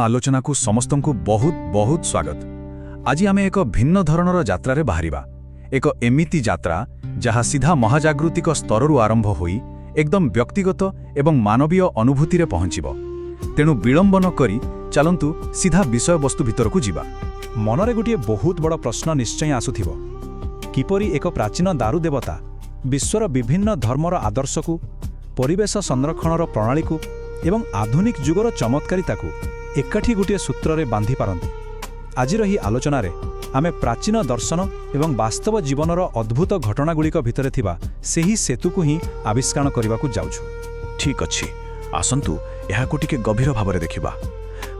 ଆଲୋଚନାକୁ ସମସ୍ତଙ୍କୁ ବହୁତ ବହୁତ ସ୍ୱାଗତ। ଆଜି ଆମେ ଏକ ଭିନ୍ନ ଧରଣର ଯାତ୍ରାରେ ବାହାରିବା। ଏକ ଏମିତି ଯାତ୍ରା ଯାହା ସିଧା ମହାଜାଗୃତିକ ସ୍ତରରୁ ଆରମ୍ଭ ହୋଇ ଏକଦମ ବ୍ୟକ୍ତିଗତ ଏବଂ ମାନବୀୟ ଅନୁଭୂତିରେ ପହଞ୍ଚିବ। ତେଣୁ ବିଳମ୍ବ ନ କରି ଚାଲନ୍ତୁ ସିଧା ବିଷୟବସ୍ତୁ ଭିତରକୁ ଯିବା। ମନରେ ଗୋଟିଏ ବହୁତ ବଡ଼ ପ୍ରଶ୍ନ ନିଶ୍ଚୟ ଆସୁଥିବ, କିପରି ଏକ ପ୍ରାଚୀନ ଦାରୁ ଦେବତା ବିଶ୍ୱର ବିଭିନ୍ନ ଧର୍ମର ଆଦର୍ଶକୁ, ପରିବେଶ ସଂରକ୍ଷଣର ପ୍ରଣାଳୀକୁ ଏବଂ ଆଧୁନିକ ଯୁଗର ଚମତ୍କାରିତାକୁ ଏକାଠି ଗୋଟିଏ ସୂତ୍ରରେ ବାନ୍ଧି ପାରନ୍ତି। ଆଜିର ଏହି ଆଲୋଚନାରେ ଆମେ ପ୍ରାଚୀନ ଦର୍ଶନ ଏବଂ ବାସ୍ତବ ଜୀବନର ଅଦ୍ଭୁତ ଘଟଣାଗୁଡ଼ିକ ଭିତରେ ଥିବା ସେହି ସେତୁକୁ ହିଁ ଆବିଷ୍କାର କରିବାକୁ ଯାଉଛୁ। ଠିକ୍ ଅଛି, ଆସନ୍ତୁ ଏହାକୁ ଟିକେ ଗଭୀର ଭାବରେ ଦେଖିବା।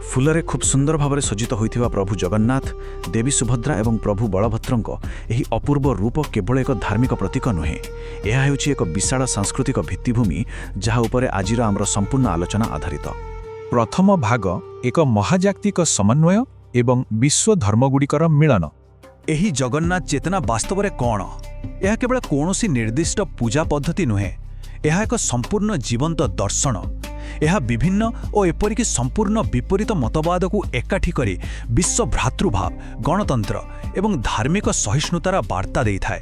ଫୁଲରେ ଖୁବ୍ ସୁନ୍ଦର ଭାବରେ ସଜ୍ଜିତ ହୋଇଥିବା ପ୍ରଭୁ ଜଗନ୍ନାଥ, ଦେବୀ ସୁଭଦ୍ରା ଏବଂ ପ୍ରଭୁ ବଳଭଦ୍ରଙ୍କ ଏହି ଅପୂର୍ବ ରୂପ କେବଳ ଏକ ଧାର୍ମିକ ପ୍ରତୀକ ନୁହେଁ, ଏହା ହେଉଛି ଏକ ବିଶାଳ ସାଂସ୍କୃତିକ ଭିତ୍ତିଭୂମି ଯାହା ଉପରେ ଆଜିର ଆମର ସମ୍ପୂର୍ଣ୍ଣ ଆଲୋଚନା ଆଧାରିତ। ପ୍ରଥମ ଭାଗ ଏକ ମହାଜାଗତିକ ସମନ୍ୱୟ ଏବଂ ବିଶ୍ୱ ଧର୍ମଗୁଡ଼ିକର ମିଳନ। ଏହି ଜଗନ୍ନାଥ ଚେତନା ବାସ୍ତବରେ କ'ଣ? ଏହା କେବଳ କୌଣସି ନିର୍ଦ୍ଦିଷ୍ଟ ପୂଜା ପଦ୍ଧତି ନୁହେଁ, ଏହା ଏକ ସମ୍ପୂର୍ଣ୍ଣ ଜୀବନ୍ତ ଦର୍ଶନ। ଏହା ବିଭିନ୍ନ ଓ ଏପରିକି ସମ୍ପୂର୍ଣ୍ଣ ବିପରୀତ ମତବାଦକୁ ଏକାଠି କରି ବିଶ୍ୱ ଭ୍ରାତୃଭାବ, ଗଣତନ୍ତ୍ର ଏବଂ ଧାର୍ମିକ ସହିଷ୍ଣୁତାର ବାର୍ତ୍ତା ଦେଇଥାଏ।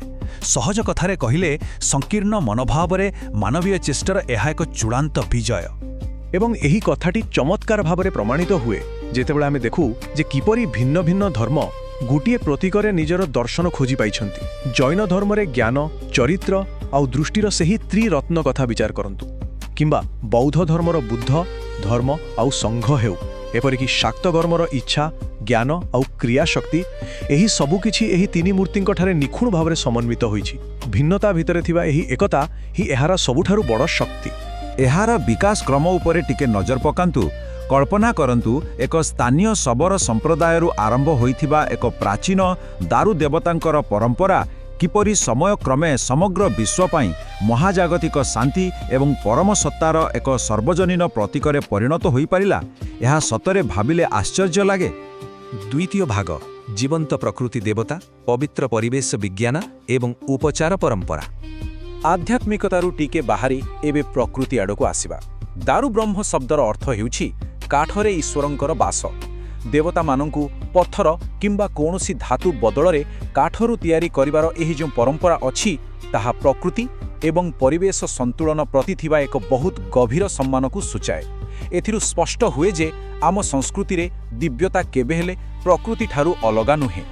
ସହଜ କଥାରେ କହିଲେ, ସଂକୀର୍ଣ୍ଣ ମନୋଭାବରେ ମାନବୀୟ ଚେଷ୍ଟାର ଏହା ଏକ ଚୂଡ଼ାନ୍ତ ବିଜୟ। ଏବଂ ଏହି କଥାଟି ଚମତ୍କାର ଭାବରେ ପ୍ରମାଣିତ ହୁଏ ଯେତେବେଳେ ଆମେ ଦେଖୁ ଯେ କିପରି ଭିନ୍ନ ଭିନ୍ନ ଧର୍ମ ଗୋଟିଏ ପ୍ରତୀକରେ ନିଜର ଦର୍ଶନ ଖୋଜି ପାଇଛନ୍ତି। ଜୈନ ଧର୍ମରେ ଜ୍ଞାନ, ଚରିତ୍ର ଆଉ ଦୃଷ୍ଟିର ସେହି ତ୍ରିରତ୍ନ କଥା ବିଚାର କରନ୍ତୁ, କିମ୍ବା ବୌଦ୍ଧ ଧର୍ମର ବୁଦ୍ଧ, ଧର୍ମ ଆଉ ସଂଘ ହେଉ, ଏପରିକି ଶାକ୍ତ ଧର୍ମର ଇଚ୍ଛା, ଜ୍ଞାନ ଆଉ କ୍ରିୟାଶକ୍ତି, ଏହି ସବୁକିଛି ଏହି ତିନି ମୂର୍ତ୍ତିଙ୍କଠାରେ ନିଖୁଣ ଭାବରେ ସମନ୍ୱିତ ହୋଇଛି। ଭିନ୍ନତା ଭିତରେ ଥିବା ଏହି ଏକତା ହିଁ ଏହାର ସବୁଠାରୁ ବଡ଼ ଶକ୍ତି। ଏହାର ବିକାଶ କ୍ରମ ଉପରେ ଟିକେ ନଜର ପକାନ୍ତୁ। କଳ୍ପନା କରନ୍ତୁ, ଏକ ସ୍ଥାନୀୟ ଶବର ସମ୍ପ୍ରଦାୟରୁ ଆରମ୍ଭ ହୋଇଥିବା ଏକ ପ୍ରାଚୀନ ଦାରୁ ଦେବତାଙ୍କର ପରମ୍ପରା କିପରି ସମୟକ୍ରମେ ସମଗ୍ର ବିଶ୍ୱ ପାଇଁ ମହାଜାଗତିକ ଶାନ୍ତି ଏବଂ ପରମ ସତ୍ତାର ଏକ ସର୍ବଜନୀନ ପ୍ରତୀକରେ ପରିଣତ ହୋଇପାରିଲା। ଏହା ସତରେ ଭାବିଲେ ଆଶ୍ଚର୍ଯ୍ୟ ଲାଗେ। ଦ୍ୱିତୀୟ ଭାଗ ଜୀବନ୍ତ ପ୍ରକୃତି ଦେବତା, ପବିତ୍ର ପରିବେଶ ବିଜ୍ଞାନ ଏବଂ ଉପଚାର ପରମ୍ପରା। ଆଧ୍ୟାତ୍ମିକତାରୁ ଟିକେ ବାହାରି ଏବେ ପ୍ରକୃତି ଆଡ଼କୁ ଆସିବା। ଦାରୁ ବ୍ରହ୍ମ ଶବ୍ଦର ଅର୍ଥ ହେଉଛି କାଠରେ ଈଶ୍ୱରଙ୍କର ବାସ। ଦେବତାମାନଙ୍କୁ ପଥର କିମ୍ବା କୌଣସି ଧାତୁ ବଦଳରେ କାଠରୁ ତିଆରି କରିବାର ଏହି ଯେଉଁ ପରମ୍ପରା ଅଛି, ତାହା ପ୍ରକୃତି ଏବଂ ପରିବେଶ ସନ୍ତୁଳନ ପ୍ରତି ଥିବା ଏକ ବହୁତ ଗଭୀର ସମ୍ମାନକୁ ସୂଚାଏ। ଏଥିରୁ ସ୍ପଷ୍ଟ ହୁଏ ଯେ ଆମ ସଂସ୍କୃତିରେ ଦିବ୍ୟତା କେବେ ହେଲେ ପ୍ରକୃତିଠାରୁ ଅଲଗା ନୁହେଁ।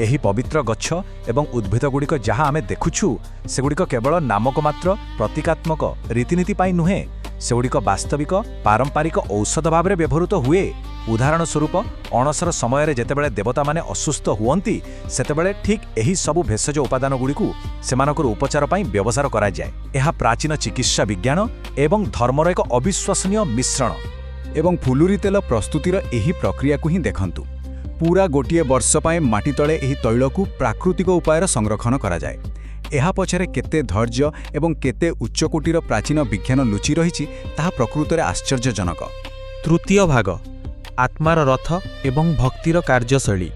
ଏହି ପବିତ୍ର ଗଛ ଏବଂ ଉଦ୍ଭିଦଗୁଡ଼ିକ ଯାହା ଆମେ ଦେଖୁଛୁ, ସେଗୁଡ଼ିକ କେବଳ ନାମକ ମାତ୍ର ପ୍ରତୀକାତ୍ମକ ରୀତିନୀତି ପାଇଁ ନୁହେଁ, ସେଗୁଡ଼ିକ ବାସ୍ତବିକ ପାରମ୍ପରିକ ଔଷଧ ଭାବରେ ବ୍ୟବହୃତ ହୁଏ। ଉଦାହରଣ ସ୍ୱରୂପ, ଅଣସର ସମୟରେ ଯେତେବେଳେ ଦେବତାମାନେ ଅସୁସ୍ଥ ହୁଅନ୍ତି, ସେତେବେଳେ ଠିକ୍ ଏହି ସବୁ ଭେଷଜ ଉପାଦାନଗୁଡ଼ିକୁ ସେମାନଙ୍କର ଉପଚାର ପାଇଁ ବ୍ୟବହାର କରାଯାଏ। ଏହା ପ୍ରାଚୀନ ଚିକିତ୍ସା ବିଜ୍ଞାନ ଏବଂ ଧର୍ମର ଏକ ଅବିଶ୍ୱସନୀୟ ମିଶ୍ରଣ। ଏବଂ ଫୁଲୁରି ତେଲ ପ୍ରସ୍ତୁତିର ଏହି ପ୍ରକ୍ରିୟାକୁ ହିଁ ଦେଖନ୍ତୁ। ପୁରା ଗୋଟିଏ ବର୍ଷ ପାଇଁ ମାଟି ତଳେ ଏହି ତୈଳକୁ ପ୍ରାକୃତିକ ଉପାୟରେ ସଂରକ୍ଷଣ କରାଯାଏ। ଏହା ପଛରେ କେତେ ଧୈର୍ଯ୍ୟ ଏବଂ କେତେ ଉଚ୍ଚକୋଟୀର ପ୍ରାଚୀନ ବିଜ୍ଞାନ ଲୁଚି ରହିଛି, ତାହା ପ୍ରକୃତରେ ଆଶ୍ଚର୍ଯ୍ୟଜନକ। ତୃତୀୟ ଭାଗ ଆତ୍ମାର ରଥ ଏବଂ ଭକ୍ତିର କାର୍ଯ୍ୟଶୈଳୀ।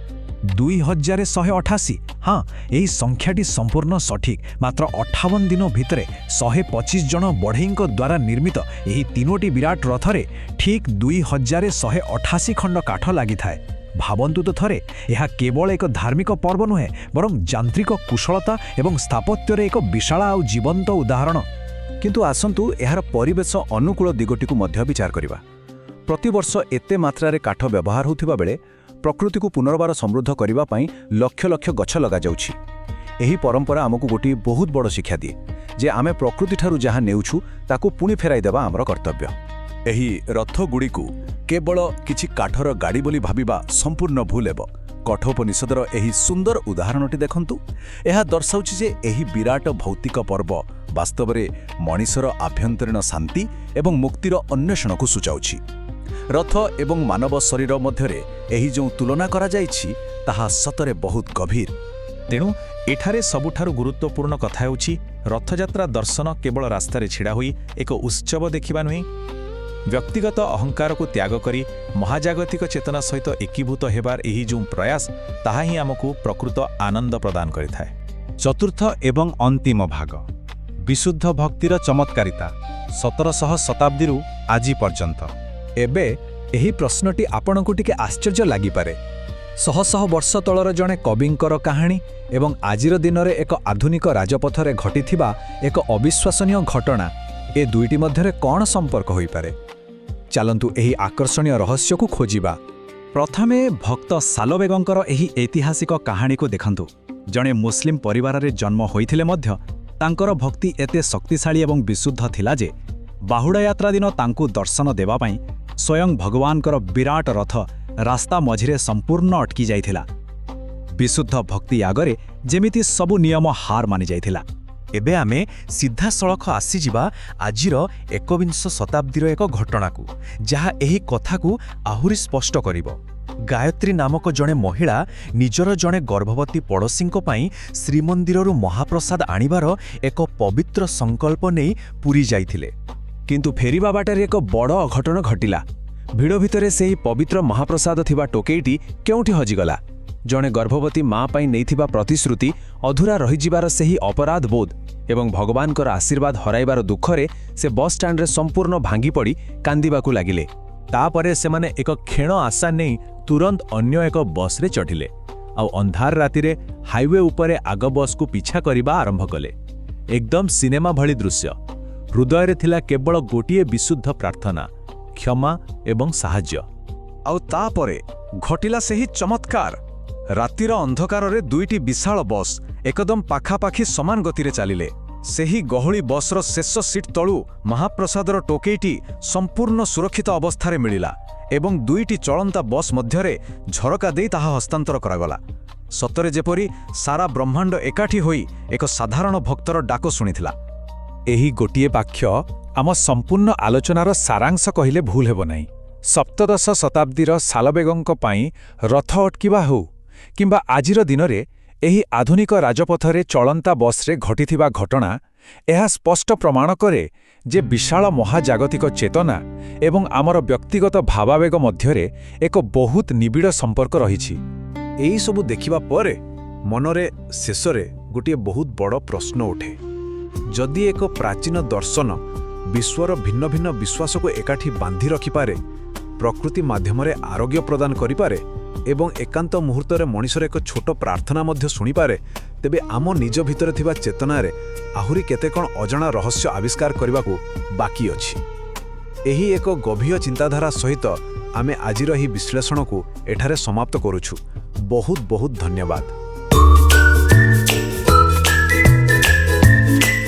2188। ହଁ, ଏହି ସଂଖ୍ୟାଟି ସମ୍ପୂର୍ଣ୍ଣ ସଠିକ୍। ମାତ୍ର 58 ଦିନ ଭିତରେ 125 ଜଣ ବଢ଼େଇଙ୍କ ଦ୍ୱାରା ନିର୍ମିତ ଏହି ତିନୋଟି ବିରାଟ ରଥରେ ଠିକ୍ 2188 ଖଣ୍ଡ କାଠ ଲାଗିଥାଏ। ଭାବନ୍ତୁ ତ ଥରେ, ଏହା କେବଳ ଏକ ଧାର୍ମିକ ପର୍ବ ନୁହେଁ, ବରଂ ଯାନ୍ତ୍ରିକ କୁଶଳତା ଏବଂ ସ୍ଥାପତ୍ୟରେ ଏକ ବିଶାଳ ଆଉ ଜୀବନ୍ତ ଉଦାହରଣ। କିନ୍ତୁ ଆସନ୍ତୁ ଏହାର ପରିବେଶ ଅନୁକୂଳ ଦିଗଟିକୁ ମଧ୍ୟ ବିଚାର କରିବା। ପ୍ରତିବର୍ଷ ଏତେ ମାତ୍ରାରେ କାଠ ବ୍ୟବହାର ହେଉଥିବା ବେଳେ ପ୍ରକୃତିକୁ ପୁନର୍ବାର ସମୃଦ୍ଧ କରିବା ପାଇଁ ଲକ୍ଷ ଲକ୍ଷ ଗଛ ଲଗାଯାଉଛି। ଏହି ପରମ୍ପରା ଆମକୁ ଗୋଟିଏ ବହୁତ ବଡ଼ ଶିକ୍ଷା ଦିଏ ଯେ ଆମେ ପ୍ରକୃତିଠାରୁ ଯାହା ନେଉଛୁ ତାକୁ ପୁଣି ଫେରାଇ ଦେବା ଆମର କର୍ତ୍ତବ୍ୟ। ଏହି ରଥଗୁଡ଼ିକୁ କେବଳ କିଛି କାଠର ଗାଡ଼ି ବୋଲି ଭାବିବା ସମ୍ପୂର୍ଣ୍ଣ ଭୁଲ ହେବ। କଠୋପନିଷଦର ଏହି ସୁନ୍ଦର ଉଦାହରଣଟି ଦେଖନ୍ତୁ। ଏହା ଦର୍ଶାଉଛି ଯେ ଏହି ବିରାଟ ଭୌତିକ ପର୍ବ ବାସ୍ତବରେ ମଣିଷର ଆଭ୍ୟନ୍ତରୀଣ ଶାନ୍ତି ଏବଂ ମୁକ୍ତିର ଅନ୍ୱେଷଣକୁ ସୂଚାଉଛି। ରଥ ଏବଂ ମାନବ ଶରୀର ମଧ୍ୟରେ ଏହି ଯେଉଁ ତୁଳନା କରାଯାଇଛି, ତାହା ସତରେ ବହୁତ ଗଭୀର। ତେଣୁ ଏଠାରେ ସବୁଠାରୁ ଗୁରୁତ୍ୱପୂର୍ଣ୍ଣ କଥା ହେଉଛି, ରଥଯାତ୍ରା ଦର୍ଶନ କେବଳ ରାସ୍ତାରେ ଛିଡ଼ା ହୋଇ ଏକ ଉତ୍ସବ ଦେଖିବା ନୁହେଁ। ବ୍ୟକ୍ତିଗତ ଅହଙ୍କାରକୁ ତ୍ୟାଗ କରି ମହାଜାଗତିକ ଚେତନା ସହିତ ଏକୀଭୂତ ହେବାର ଏହି ଯେଉଁ ପ୍ରୟାସ, ତାହା ହିଁ ଆମକୁ ପ୍ରକୃତ ଆନନ୍ଦ ପ୍ରଦାନ କରିଥାଏ। ଚତୁର୍ଥ ଏବଂ ଅନ୍ତିମ ଭାଗ ବିଶୁଦ୍ଧ ଭକ୍ତିର ଚମତ୍କାରିତା 1700 ଶତାବ୍ଦୀରୁ ଆଜି ପର୍ଯ୍ୟନ୍ତ। ଏବେ ଏହି ପ୍ରଶ୍ନଟି ଆପଣଙ୍କୁ ଟିକେ ଆଶ୍ଚର୍ଯ୍ୟ ଲାଗିପାରେ। ଶହ ଶହ ବର୍ଷ ତଳର ଜଣେ କବିଙ୍କର କାହାଣୀ ଏବଂ ଆଜିର ଦିନରେ ଏକ ଆଧୁନିକ ରାଜପଥରେ ଘଟିଥିବା ଏକ ଅବିଶ୍ୱାସନୀୟ ଘଟଣା, ଏ ଦୁଇଟି ମଧ୍ୟରେ କ'ଣ ସମ୍ପର୍କ ହୋଇପାରେ? ଚାଲନ୍ତୁ ଏହି ଆକର୍ଷଣୀୟ ରହସ୍ୟକୁ ଖୋଜିବା। ପ୍ରଥମେ ଭକ୍ତ ସାଲୋବେଗଙ୍କର ଏହି ଐତିହାସିକ କାହାଣୀକୁ ଦେଖନ୍ତୁ। ଜଣେ ମୁସଲିମ ପରିବାରରେ ଜନ୍ମ ହୋଇଥିଲେ ମଧ୍ୟ ତାଙ୍କର ଭକ୍ତି ଏତେ ଶକ୍ତିଶାଳୀ ଏବଂ ବିଶୁଦ୍ଧ ଥିଲା ଯେ ବାହୁଡ଼ା ଯାତ୍ରା ଦିନ ତାଙ୍କୁ ଦର୍ଶନ ଦେବା ପାଇଁ ସ୍ୱୟଂ ଭଗବାନଙ୍କର ବିରାଟ ରଥ ରାସ୍ତା ମଝିରେ ସମ୍ପୂର୍ଣ୍ଣ ଅଟକି ଯାଇଥିଲା। ବିଶୁଦ୍ଧ ଭକ୍ତି ଆଗରେ ଯେମିତି ସବୁ ନିୟମ ହାର ମାନିଯାଇଥିଲା। ଏବେ ଆମେ ସିଧାସଳଖ ଆସିଯିବା ଆଜିର 21ଶ ଶତାବ୍ଦୀର ଏକ ଘଟଣାକୁ, ଯାହା ଏହି କଥାକୁ ଆହୁରି ସ୍ପଷ୍ଟ କରିବ। ଗାୟତ୍ରୀ ନାମକ ଜଣେ ମହିଳା ନିଜର ଜଣେ ଗର୍ଭବତୀ ପଡ଼ୋଶୀଙ୍କ ପାଇଁ ଶ୍ରୀମନ୍ଦିରରୁ ମହାପ୍ରସାଦ ଆଣିବାର ଏକ ପବିତ୍ର ସଂକଳ୍ପ ନେଇ ପୁରୀ ଯାଇଥିଲେ। କିନ୍ତୁ ଫେରିବା ବାଟରେ ଏକ ବଡ଼ ଅଘଟଣ ଘଟିଲା। ଭିଡ଼ ଭିତରେ ସେହି ପବିତ୍ର ମହାପ୍ରସାଦ ଥିବା ଟୋକେଇଟି କେଉଁଠି ହଜିଗଲା? ଜଣେ ଗର୍ଭବତୀ ମା ପାଇଁ ନେଇଥିବା ପ୍ରତିଶ୍ରୁତି ଅଧୁରା ରହିଯିବାର ସେହି ଅପରାଧ ବୋଧ ଏବଂ ଭଗବାନଙ୍କର ଆଶୀର୍ବାଦ ହରାଇବାର ଦୁଃଖରେ ସେ ବସ୍ ଷ୍ଟାଣ୍ଡରେ ସମ୍ପୂର୍ଣ୍ଣ ଭାଙ୍ଗି ପଡ଼ି କାନ୍ଦିବାକୁ ଲାଗିଲେ। ତାପରେ ସେମାନେ ଏକ କ୍ଷୀଣ ଆଶା ନେଇ ତୁରନ୍ତ ଅନ୍ୟ ଏକ ବସ୍ରେ ଚଢ଼ିଲେ ଆଉ ଅନ୍ଧାର ରାତିରେ ହାଇୱେ ଉପରେ ଆଗ ବସ୍କୁ ପିଛା କରିବା ଆରମ୍ଭ କଲେ। ଏକଦମ ସିନେମା ଭଳି ଦୃଶ୍ୟ। ହୃଦୟରେ ଥିଲା କେବଳ ଗୋଟିଏ ବିଶୁଦ୍ଧ ପ୍ରାର୍ଥନା, କ୍ଷମା ଏବଂ ସାହାଯ୍ୟ। ଆଉ ତାପରେ ଘଟିଲା ସେହି ଚମତ୍କାର। ରାତିର ଅନ୍ଧକାରରେ ଦୁଇଟି ବିଶାଳ ବସ୍ ଏକଦମ ପାଖାପାଖି ସମାନ ଗତିରେ ଚାଲିଲେ। ସେହି ଗହଳି ବସ୍ର ଶେଷ ସିଟ୍ ତଳୁ ମହାପ୍ରସାଦର ଟୋକେଇଟି ସମ୍ପୂର୍ଣ୍ଣ ସୁରକ୍ଷିତ ଅବସ୍ଥାରେ ମିଳିଲା ଏବଂ ଦୁଇଟି ଚଳନ୍ତା ବସ୍ ମଧ୍ୟରେ ଝରକା ଦେଇ ତାହା ହସ୍ତାନ୍ତର କରାଗଲା। ସତରେ ଯେପରି ସାରା ବ୍ରହ୍ମାଣ୍ଡ ଏକାଠି ହୋଇ ଏକ ସାଧାରଣ ଭକ୍ତର ଡାକ ଶୁଣିଥିଲା। ଏହି ଗୋଟିଏ ବାକ୍ୟ ଆମ ସମ୍ପୂର୍ଣ୍ଣ ଆଲୋଚନାର ସାରାଂଶ କହିଲେ ଭୁଲ ହେବ ନାହିଁ। ସପ୍ତଦଶ ଶତାବ୍ଦୀର ସାଲୋବେଗଙ୍କ ପାଇଁ ରଥ ଅଟକିବା ହେଉ କିମ୍ବା ଆଜିର ଦିନରେ ଏହି ଆଧୁନିକ ରାଜପଥରେ ଚଳନ୍ତା ବସ୍ରେ ଘଟିଥିବା ଘଟଣା, ଏହା ସ୍ପଷ୍ଟ ପ୍ରମାଣ କରେ ଯେ ବିଶାଳ ମହାଜାଗତିକ ଚେତନା ଏବଂ ଆମର ବ୍ୟକ୍ତିଗତ ଭାବାବେଗ ମଧ୍ୟରେ ଏକ ବହୁତ ନିବିଡ଼ ସମ୍ପର୍କ ରହିଛି। ଏହିସବୁ ଦେଖିବା ପରେ ମନରେ ଶେଷରେ ଗୋଟିଏ ବହୁତ ବଡ଼ ପ୍ରଶ୍ନ ଉଠେ। ଯଦି ଏକ ପ୍ରାଚୀନ ଦର୍ଶନ ବିଶ୍ୱର ଭିନ୍ନ ଭିନ୍ନ ବିଶ୍ୱାସକୁ ଏକାଠି ବାନ୍ଧି ରଖିପାରେ, ପ୍ରକୃତି ମାଧ୍ୟମରେ ଆରୋଗ୍ୟ ପ୍ରଦାନ କରିପାରେ ଏବଂ ଏକାନ୍ତ ମୁହୂର୍ତ୍ତରେ ମଣିଷର ଏକ ଛୋଟ ପ୍ରାର୍ଥନା ମଧ୍ୟ ଶୁଣିପାରେ, ତେବେ ଆମ ନିଜ ଭିତରେ ଥିବା ଚେତନାରେ ଆହୁରି କେତେ କ'ଣ ଅଜଣା ରହସ୍ୟ ଆବିଷ୍କାର କରିବାକୁ ବାକି ଅଛି। ଏହି ଏକ ଗଭୀର ଚିନ୍ତାଧାରା ସହିତ ଆମେ ଆଜିର ଏହି ବିଶ୍ଳେଷଣକୁ ଏଠାରେ ସମାପ୍ତ କରୁଛୁ। ବହୁତ ବହୁତ ଧନ୍ୟବାଦ।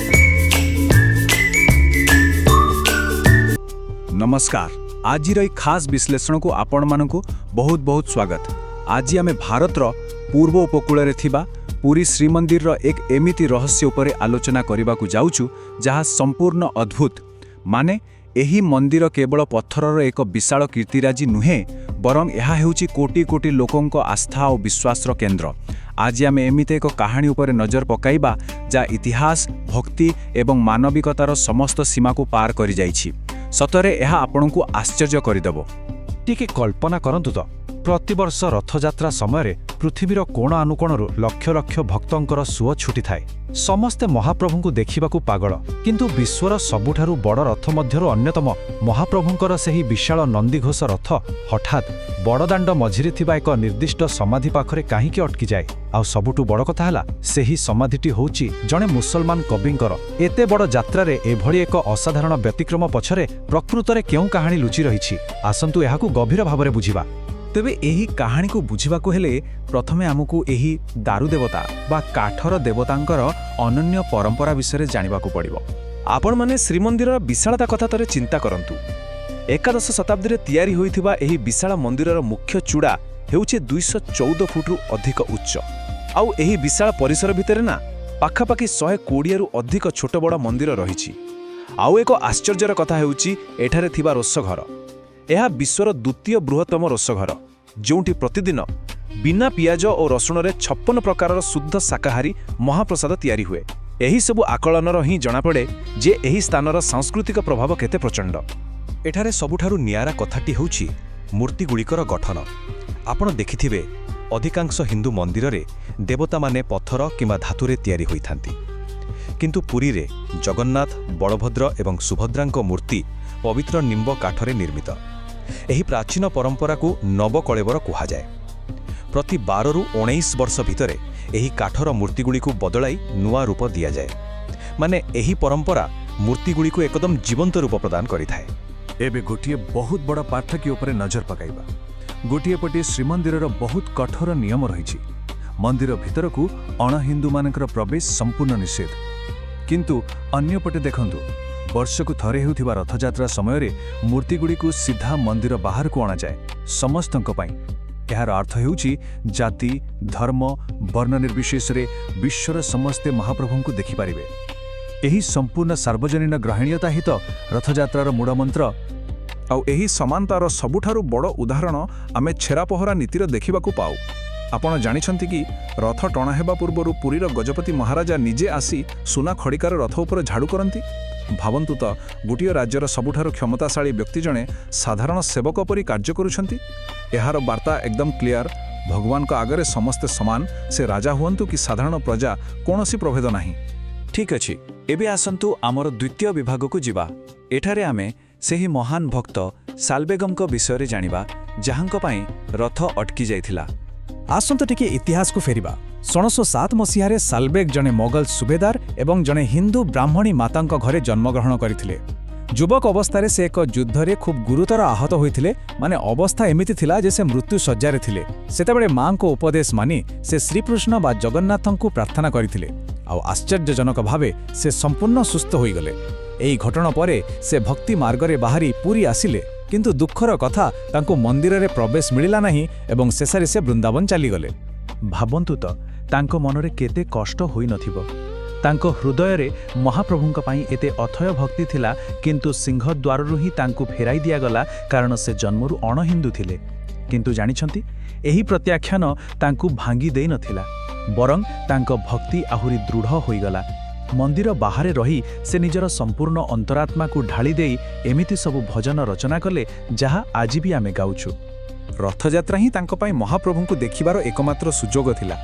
ନମସ୍କାର। ଆଜିର ଏହି ଖାସ୍ ବିଶ୍ଳେଷଣକୁ ଆପଣମାନଙ୍କୁ ବହୁତ ବହୁତ ସ୍ୱାଗତ। ଆଜି ଆମେ ଭାରତର ପୂର୍ବ ଉପକୂଳରେ ଥିବା ପୁରୀ ଶ୍ରୀମନ୍ଦିରର ଏକ ଏମିତି ରହସ୍ୟ ଉପରେ ଆଲୋଚନା କରିବାକୁ ଯାଉଛୁ ଯାହା ସମ୍ପୂର୍ଣ୍ଣ ଅଦ୍ଭୁତ। ମାନେ ଏହି ମନ୍ଦିର କେବଳ ପଥରର ଏକ ବିଶାଳ କୀର୍ତ୍ତିରାଜି ନୁହେଁ, ବରଂ ଏହା ହେଉଛି କୋଟି କୋଟି ଲୋକଙ୍କ ଆସ୍ଥା ଓ ବିଶ୍ୱାସର କେନ୍ଦ୍ର। ଆଜି ଆମେ ଏମିତି ଏକ କାହାଣୀ ଉପରେ ନଜର ପକାଇବା ଯାହା ଇତିହାସ, ଭକ୍ତି ଏବଂ ମାନବିକତାର ସମସ୍ତ ସୀମାକୁ ପାର କରିଯାଇଛି। ସତରେ ଏହା ଆପଣଙ୍କୁ ଆଶ୍ଚର୍ଯ୍ୟ କରିଦେବ। ଟିକେ କଳ୍ପନା କରନ୍ତୁ ତ, ପ୍ରତିବର୍ଷ ରଥଯାତ୍ରା ସମୟରେ ପୃଥିବୀର କୋଣ ଅନୁକୋଣରୁ ଲକ୍ଷ ଲକ୍ଷ ଭକ୍ତଙ୍କର ସୁଅ ଛୁଟିଥାଏ। ସମସ୍ତେ ମହାପ୍ରଭୁଙ୍କୁ ଦେଖିବାକୁ ପାଗଳ, କିନ୍ତୁ ବିଶ୍ୱର ସବୁଠାରୁ ବଡ଼ ରଥ ମଧ୍ୟରୁ ଅନ୍ୟତମ ମହାପ୍ରଭୁଙ୍କର ସେହି ବିଶାଳ ନନ୍ଦିଘୋଷ ରଥ ହଠାତ୍ ବଡ଼ଦାଣ୍ଡ ମଝିରେ ଥିବା ଏକ ନିର୍ଦ୍ଦିଷ୍ଟ ସମାଧି ପାଖରେ କାହିଁକି ଅଟକିଯାଏ? ଆଉ ସବୁଠୁ ବଡ଼ କଥା ହେଲା, ସେହି ସମାଧିଟି ହେଉଛି ଜଣେ ମୁସଲମାନ କବିଙ୍କର। ଏତେ ବଡ଼ ଯାତ୍ରାରେ ଏଭଳି ଏକ ଅସାଧାରଣ ବ୍ୟତିକ୍ରମ ପଛରେ ପ୍ରକୃତରେ କେଉଁ କାହାଣୀ ଲୁଚି ରହିଛି? ଆସନ୍ତୁ ଏହାକୁ ଗଭୀର ଭାବରେ ବୁଝିବା। ତେବେ ଏହି କାହାଣୀକୁ ବୁଝିବାକୁ ହେଲେ ପ୍ରଥମେ ଆମକୁ ଏହି ଦାରୁ ଦେବତା ବା କାଠର ଦେବତାଙ୍କର ଅନନ୍ୟ ପରମ୍ପରା ବିଷୟରେ ଜାଣିବାକୁ ପଡ଼ିବ। ଆପଣମାନେ ଶ୍ରୀମନ୍ଦିରର ବିଶାଳତା କଥା ଥରେ ଚିନ୍ତା କରନ୍ତୁ। ଏକାଦଶ ଶତାବ୍ଦୀରେ ତିଆରି ହୋଇଥିବା ଏହି ବିଶାଳ ମନ୍ଦିରର ମୁଖ୍ୟ ଚୂଡ଼ା ହେଉଛି 214 ଫୁଟରୁ ଅଧିକ ଉଚ୍ଚ। ଆଉ ଏହି ବିଶାଳ ପରିସର ଭିତରେ ନା ପାଖାପାଖି 120ରୁ ଅଧିକ ଛୋଟ ବଡ଼ ମନ୍ଦିର ରହିଛି। ଆଉ ଏକ ଆଶ୍ଚର୍ଯ୍ୟର କଥା ହେଉଛି ଏଠାରେ ଥିବା ରୋଷଘର। ଏହା ବିଶ୍ୱର ଦ୍ୱିତୀୟ ବୃହତ୍ତମ ରୋଷଘର, ଯେଉଁଠି ପ୍ରତିଦିନ ବିନା ପିଆଜ ଓ ରସୁଣରେ 56 ପ୍ରକାରର ଶୁଦ୍ଧ ଶାକାହାରୀ ମହାପ୍ରସାଦ ତିଆରି ହୁଏ। ଏହିସବୁ ଆକଳନର ହିଁ ଜଣାପଡ଼େ ଯେ ଏହି ସ୍ଥାନର ସାଂସ୍କୃତିକ ପ୍ରଭାବ କେତେ ପ୍ରଚଣ୍ଡ। ଏଠାରେ ସବୁଠାରୁ ନିଆରା କଥାଟି ହେଉଛି ମୂର୍ତ୍ତିଗୁଡ଼ିକର ଗଠନ। ଆପଣ ଦେଖିଥିବେ, ଅଧିକାଂଶ ହିନ୍ଦୁ ମନ୍ଦିରରେ ଦେବତାମାନେ ପଥର କିମ୍ବା ଧାତୁରେ ତିଆରି ହୋଇଥାନ୍ତି, କିନ୍ତୁ ପୁରୀରେ ଜଗନ୍ନାଥ, ବଳଭଦ୍ର ଏବଂ ସୁଭଦ୍ରାଙ୍କ ମୂର୍ତ୍ତି ପବିତ୍ର ନିମ୍ବ କାଠରେ ନିର୍ମିତ। ଏହି ପ୍ରାଚୀନ ପରମ୍ପରାକୁ ନବକଳେବର କୁହାଯାଏ। ପ୍ରତି 12ରୁ 19 ବର୍ଷ ଭିତରେ ଏହି କାଠର ମୂର୍ତ୍ତିଗୁଡ଼ିକୁ ବଦଳାଇ ନୂଆ ରୂପ ଦିଆଯାଏ। ମାନେ ଏହି ପରମ୍ପରା ମୂର୍ତ୍ତିଗୁଡ଼ିକୁ ଏକଦମ ଜୀବନ୍ତ ରୂପ ପ୍ରଦାନ କରିଥାଏ। ଏବେ ଗୋଟିଏ ବହୁତ ବଡ଼ ପାର୍ଥକ୍ୟ ଉପରେ ନଜର ପକାଇବା। ଗୋଟିଏ ପଟେ ଶ୍ରୀମନ୍ଦିରର ବହୁତ କଠୋର ନିୟମ ରହିଛି। ମନ୍ଦିର ଭିତରକୁ ଅଣହିନ୍ଦୁମାନଙ୍କର ପ୍ରବେଶ ସମ୍ପୂର୍ଣ୍ଣ ନିଷେଧ। କିନ୍ତୁ ଅନ୍ୟପଟେ ଦେଖନ୍ତୁ, ବର୍ଷକୁ ଥରେ ହେଉଥିବା ରଥଯାତ୍ରା ସମୟରେ ମୂର୍ତ୍ତିଗୁଡ଼ିକୁ ସିଧା ମନ୍ଦିର ବାହାରକୁ ଅଣାଯାଏ, ସମସ୍ତଙ୍କ ପାଇଁ। ଏହାର ଅର୍ଥ ହେଉଛି ଜାତି, ଧର୍ମ, ବର୍ଣ୍ଣ ନିର୍ବିଶେଷରେ ବିଶ୍ୱର ସମସ୍ତେ ମହାପ୍ରଭୁଙ୍କୁ ଦେଖିପାରିବେ। ଏହି ସମ୍ପୂର୍ଣ୍ଣ ସାର୍ବଜନୀନ ଗ୍ରହଣୀୟତା ହିଁ ତ ରଥଯାତ୍ରାର ମୂଳମନ୍ତ୍ର। ଆଉ ଏହି ସମାନତାର ସବୁଠାରୁ ବଡ଼ ଉଦାହରଣ ଆମେ ଛେରାପହରା ନୀତିର ଦେଖିବାକୁ ପାଉ। ଆପଣ ଜାଣିଛନ୍ତି କି ରଥ ଟଣା ହେବା ପୂର୍ବରୁ ପୁରୀର ଗଜପତି ମହାରାଜା ନିଜେ ଆସି ସୁନା ଖଡ଼ିକାର ରଥ ଉପରେ ଝାଡ଼ୁ କରନ୍ତି। ଭାବନ୍ତୁ ତ, ଗୋଟିଏ ରାଜ୍ୟର ସବୁଠାରୁ କ୍ଷମତାଶାଳୀ ବ୍ୟକ୍ତି ଜଣେ ସାଧାରଣ ସେବକ ପରି କାର୍ଯ୍ୟ କରୁଛନ୍ତି। ଏହାର ବାର୍ତ୍ତା ଏକଦମ କ୍ଲିୟର। ଭଗବାନଙ୍କ ଆଗରେ ସମସ୍ତେ ସମାନ, ସେ ରାଜା ହୁଅନ୍ତୁ କି ସାଧାରଣ ପ୍ରଜା, କୌଣସି ପ୍ରଭେଦ ନାହିଁ। ଠିକ୍ ଅଛି, ଏବେ ଆସନ୍ତୁ ଆମର ଦ୍ୱିତୀୟ ବିଭାଗକୁ ଯିବା। ଏଠାରେ ଆମେ ସେହି ମହାନ ଭକ୍ତ ସାଲବେଗଙ୍କ ବିଷୟରେ ଜାଣିବା, ଯାହାଙ୍କ ପାଇଁ ରଥ ଅଟକି ଯାଇଥିଲା। ଆସନ୍ତୁ ଟିକେ ଇତିହାସକୁ ଫେରିବା। 1607 ମସିହାରେ ସାଲବେଗ ଜଣେ ମୋଗଲ ସୁବେଦାର ଏବଂ ଜଣେ ହିନ୍ଦୁ ବ୍ରାହ୍ମଣୀ ମାତାଙ୍କ ଘରେ ଜନ୍ମଗ୍ରହଣ କରିଥିଲେ। ଯୁବକ ଅବସ୍ଥାରେ ସେ ଏକ ଯୁଦ୍ଧରେ ଖୁବ୍ ଗୁରୁତର ଆହତ ହୋଇଥିଲେ। ମାନେ ଅବସ୍ଥା ଏମିତି ଥିଲା ଯେ ସେ ମୃତ୍ୟୁ ଶଯ୍ୟାରେ ଥିଲେ। ସେତେବେଳେ ମାଙ୍କ ଉପଦେଶ ମାନି ସେ ଶ୍ରୀକୃଷ୍ଣ ବା ଜଗନ୍ନାଥଙ୍କୁ ପ୍ରାର୍ଥନା କରିଥିଲେ। ଆଉ ଆଶ୍ଚର୍ଯ୍ୟଜନକ ଭାବେ ସେ ସମ୍ପୂର୍ଣ୍ଣ ସୁସ୍ଥ ହୋଇଗଲେ। ଏହି ଘଟଣା ପରେ ସେ ଭକ୍ତି ମାର୍ଗରେ ବାହାରି ପୁରୀ ଆସିଲେ। କିନ୍ତୁ ଦୁଃଖର କଥା, ତାଙ୍କୁ ମନ୍ଦିରରେ ପ୍ରବେଶ ମିଳିଲା ନାହିଁ ଏବଂ ଶେଷରେ ସେ ବୃନ୍ଦାବନ ଚାଲିଗଲେ। ଭାବନ୍ତୁ ତ, ତାଙ୍କ ମନରେ କେତେ କଷ୍ଟ ହୋଇନଥିବ। ତାଙ୍କ ହୃଦୟରେ ମହାପ୍ରଭୁଙ୍କ ପାଇଁ ଏତେ ଅଥୟ ଭକ୍ତି ଥିଲା, କିନ୍ତୁ ସିଂହଦ୍ୱାରରୁ ହିଁ ତାଙ୍କୁ ଫେରାଇ ଦିଆଗଲା, କାରଣ ସେ ଜନ୍ମରୁ ଅଣହିନ୍ଦୁ ଥିଲେ। କିନ୍ତୁ ଜାଣିଛନ୍ତି, ଏହି ପ୍ରତ୍ୟାଖ୍ୟାନ ତାଙ୍କୁ ଭାଙ୍ଗି ଦେଇନଥିଲା, ବରଂ ତାଙ୍କ ଭକ୍ତି ଆହୁରି ଦୃଢ଼ ହୋଇଗଲା। ମନ୍ଦିର ବାହାରେ ରହି ସେ ନିଜର ସମ୍ପୂର୍ଣ୍ଣ ଅନ୍ତରାତ୍ମାକୁ ଢାଳି ଦେଇ ଏମିତି ସବୁ ଭଜନ ରଚନା କଲେ, ଯାହା ଆଜି ବି ଆମେ ଗାଉଛୁ। ରଥଯାତ୍ରା ହିଁ ତାଙ୍କ ପାଇଁ ମହାପ୍ରଭୁଙ୍କୁ ଦେଖିବାର ଏକମାତ୍ର ସୁଯୋଗ ଥିଲା।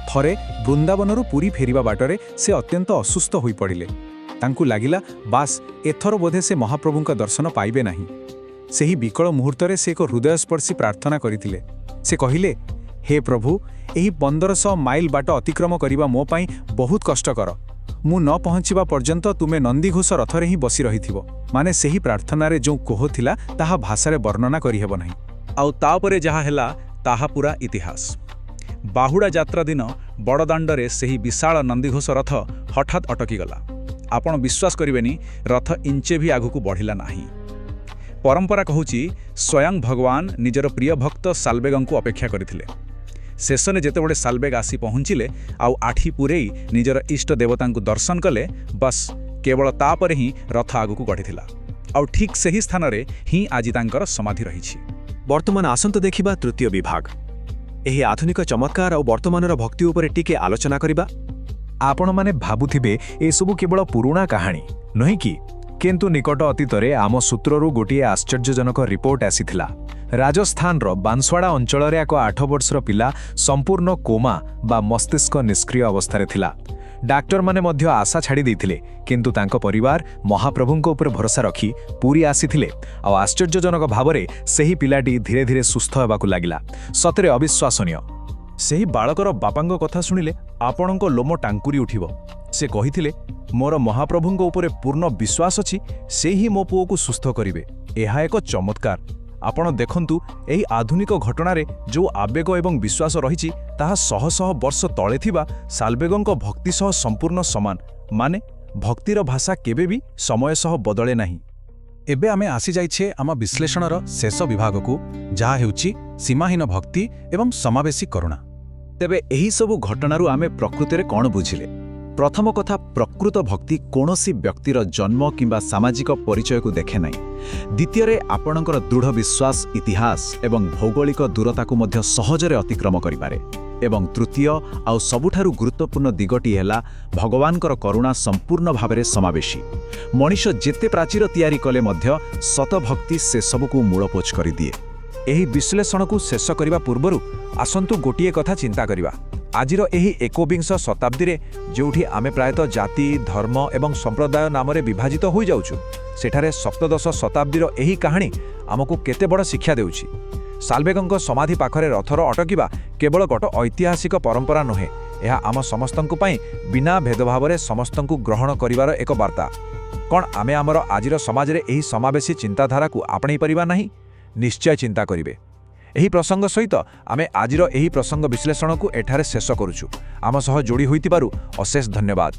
ଥରେ ବୃନ୍ଦାବନରୁ ପୁରୀ ଫେରିବା ବାଟରେ ସେ ଅତ୍ୟନ୍ତ ଅସୁସ୍ଥ ହୋଇପଡ଼ିଲେ। ତାଙ୍କୁ ଲାଗିଲା, ବାସ୍ ଏଥର ବୋଧେ ସେ ମହାପ୍ରଭୁଙ୍କ ଦର୍ଶନ ପାଇବେ ନାହିଁ। ସେହି ବିକଳ ମୁହୂର୍ତ୍ତରେ ସେ ଏକ ହୃଦୟସ୍ପର୍ଶୀ ପ୍ରାର୍ଥନା କରିଥିଲେ। ସେ କହିଲେ, ହେ ପ୍ରଭୁ, ଏହି 1500 ମାଇଲ ବାଟ ଅତିକ୍ରମ କରିବା ମୋ ପାଇଁ ବହୁତ କଷ୍ଟକର। ମୁଁ ନ ପହଞ୍ଚିବା ପର୍ଯ୍ୟନ୍ତ ତୁମେ ନନ୍ଦିଘୋଷ ରଥରେ ହିଁ ବସି ରହିଥିବ। ମାନେ ସେହି ପ୍ରାର୍ଥନାରେ ଯେଉଁ କୋହ ଥିଲା, ତାହା ଭାଷାରେ ବର୍ଣ୍ଣନା କରିହେବ ନାହିଁ। ଆଉ ତାପରେ ଯାହା ହେଲା ତାହା ପୁରା ଇତିହାସ। ବାହୁଡ଼ା ଯାତ୍ରା ଦିନ ବଡ଼ଦାଣ୍ଡରେ ସେହି ବିଶାଳ ନନ୍ଦିଘୋଷ ରଥ ହଠାତ୍ ଅଟକିଗଲା। ଆପଣ ବିଶ୍ୱାସ କରିବେନି, ରଥ ଇଞ୍ଚେ ବି ଆଗକୁ ବଢ଼ିଲା ନାହିଁ। ପରମ୍ପରା କହୁଛି, ସ୍ୱୟଂ ଭଗବାନ ନିଜର ପ୍ରିୟ ଭକ୍ତ ସାଲବେଗଙ୍କୁ ଅପେକ୍ଷା କରିଥିଲେ। ଶେଷରେ ଯେତେବେଳେ ସାଲବେଗ ଆସି ପହଞ୍ଚିଲେ ଆଉ ଆଠି ପୂରେଇ ନିଜର ଇଷ୍ଟ ଦେବତାଙ୍କୁ ଦର୍ଶନ କଲେ, ବସ୍ କେବଳ ତାପରେ ହିଁ ରଥ ଆଗକୁ ଗଢ଼ିଥିଲା। ଆଉ ଠିକ୍ ସେହି ସ୍ଥାନରେ ହିଁ ଆଜି ତାଙ୍କର ସମାଧି ରହିଛି। ବର୍ତ୍ତମାନ ଆସନ୍ତୁ ଦେଖିବା ତୃତୀୟ ବିଭାଗ। ଏହି ଆଧୁନିକ ଚମତ୍କାର ଆଉ ବର୍ତ୍ତମାନର ଭକ୍ତି ଉପରେ ଟିକେ ଆଲୋଚନା କରିବା। ଆପଣମାନେ ଭାବୁଥିବେ ଏସବୁ କେବଳ ପୁରୁଣା କାହାଣୀ, ନୁହେଁ କି? କିନ୍ତୁ ନିକଟ ଅତୀତରେ ଆମ ସୂତ୍ରରୁ ଗୋଟିଏ ଆଶ୍ଚର୍ଯ୍ୟଜନକ ରିପୋର୍ଟ ଆସିଥିଲା। ରାଜସ୍ଥାନର ବାଂଶୱାଡ଼ା ଅଞ୍ଚଳରେ ଏକ 8 ବର୍ଷର ପିଲା ସମ୍ପୂର୍ଣ୍ଣ କୋମା ବା ମସ୍ତିଷ୍କ ନିଷ୍କ୍ରିୟ ଅବସ୍ଥାରେ ଥିଲା। ଡାକ୍ତରମାନେ ମଧ୍ୟ ଆଶା ଛାଡ଼ି ଦେଇଥିଲେ, କିନ୍ତୁ ତାଙ୍କ ପରିବାର ମହାପ୍ରଭୁଙ୍କ ଉପରେ ଭରସା ରଖି ପୁରୀ ଆସିଥିଲେ। ଆଉ ଆଶ୍ଚର୍ଯ୍ୟଜନକ ଭାବରେ ସେହି ପିଲାଟି ଧୀରେ ଧୀରେ ସୁସ୍ଥ ହେବାକୁ ଲାଗିଲା। ସତରେ ଅବିଶ୍ୱାସନୀୟ। ସେହି ବାଳକର ବାପାଙ୍କ କଥା ଶୁଣିଲେ ଆପଣଙ୍କ ଲୋମ ଟାଙ୍କୁରି ଉଠିବ। ସେ କହିଥିଲେ, ମୋର ମହାପ୍ରଭୁଙ୍କ ଉପରେ ପୂର୍ଣ୍ଣ ବିଶ୍ୱାସ ଅଛି, ସେ ହିଁ ମୋ ପୁଅକୁ ସୁସ୍ଥ କରିବେ। ଏହା ଏକ ଚମତ୍କାର। ଆପଣ ଦେଖନ୍ତୁ, ଏହି ଆଧୁନିକ ଘଟଣାରେ ଯେଉଁ ଆବେଗ ଏବଂ ବିଶ୍ୱାସ ରହିଛି, ତାହା ଶହ ଶହ ବର୍ଷ ତଳେ ଥିବା ସାଲବେଗଙ୍କ ଭକ୍ତି ସହ ସମ୍ପୂର୍ଣ୍ଣ ସମାନ। ମାନେ ଭକ୍ତିର ଭାଷା କେବେ ବି ସମୟ ସହ ବଦଳେ ନାହିଁ। ଏବେ ଆମେ ଆସିଯାଇଛେ ଆମ ବିଶ୍ଳେଷଣର ଶେଷ ବିଭାଗକୁ, ଯାହା ହେଉଛି ସୀମାହୀନ ଭକ୍ତି ଏବଂ ସମାବେଶୀ କରୁଣା। ତେବେ ଏହିସବୁ ଘଟଣାରୁ ଆମେ ପ୍ରକୃତରେ କ'ଣ ବୁଝିଲେ? ପ୍ରଥମ କଥା, ପ୍ରକୃତ ଭକ୍ତି କୌଣସି ବ୍ୟକ୍ତିର ଜନ୍ମ କିମ୍ବା ସାମାଜିକ ପରିଚୟକୁ ଦେଖେ ନାହିଁ। ଦ୍ୱିତୀୟରେ, ଆପଣଙ୍କର ଦୃଢ଼ ବିଶ୍ୱାସ ଇତିହାସ ଏବଂ ଭୌଗୋଳିକ ଦୂରତାକୁ ମଧ୍ୟ ସହଜରେ ଅତିକ୍ରମ କରିପାରେ। ଏବଂ ତୃତୀୟ ଆଉ ସବୁଠାରୁ ଗୁରୁତ୍ୱପୂର୍ଣ୍ଣ ଦିଗଟି ହେଲା, ଭଗବାନଙ୍କର କରୁଣା ସମ୍ପୂର୍ଣ୍ଣ ଭାବରେ ସମାବେଶୀ। ମଣିଷ ଯେତେ ପ୍ରାଚୀର ତିଆରି କଲେ ମଧ୍ୟ ସତଭକ୍ତି ସେସବୁକୁ ମୂଳପୋଛ କରିଦିଏ। ଏହି ବିଶ୍ଳେଷଣକୁ ଶେଷ କରିବା ପୂର୍ବରୁ ଆସନ୍ତୁ ଗୋଟିଏ କଥା ଚିନ୍ତା କରିବା। ଆଜିର ଏହି ଏକବିଂଶ ଶତାବ୍ଦୀରେ ଯେଉଁଠି ଆମେ ପ୍ରାୟତଃ ଜାତି ଧର୍ମ ଏବଂ ସମ୍ପ୍ରଦାୟ ନାମରେ ବିଭାଜିତ ହୋଇଯାଉଛୁ, ସେଠାରେ ସପ୍ତଦଶ ଶତାବ୍ଦୀର ଏହି କାହାଣୀ ଆମକୁ କେତେ ବଡ଼ ଶିକ୍ଷା ଦେଉଛି। ସାଲବେଗଙ୍କ ସମାଧି ପାଖରେ ରଥର ଅଟକିବା କେବଳ ଗୋଟେ ଐତିହାସିକ ପରମ୍ପରା ନୁହେଁ, ଏହା ଆମ ସମସ୍ତଙ୍କ ପାଇଁ ବିନା ଭେଦଭାବରେ ସମସ୍ତଙ୍କୁ ଗ୍ରହଣ କରିବାର ଏକ ବାର୍ତ୍ତା। କ'ଣ ଆମେ ଆମର ଆଜିର ସମାଜରେ ଏହି ସମାବେଶୀ ଚିନ୍ତାଧାରାକୁ ଆପଣେଇ ପାରିବା ନାହିଁ? ନିଶ୍ଚୟ ଚିନ୍ତା କରିବେ। ଏହି ପ୍ରସଙ୍ଗ ସହିତ ଆମେ ଆଜିର ଏହି ପ୍ରସଙ୍ଗ ବିଶ୍ଳେଷଣକୁ ଏଠାରେ ଶେଷ କରୁଛୁ। ଆମ ସହ ଯୋଡ଼ି ହୋଇଥିବାରୁ ଅଶେଷ ଧନ୍ୟବାଦ।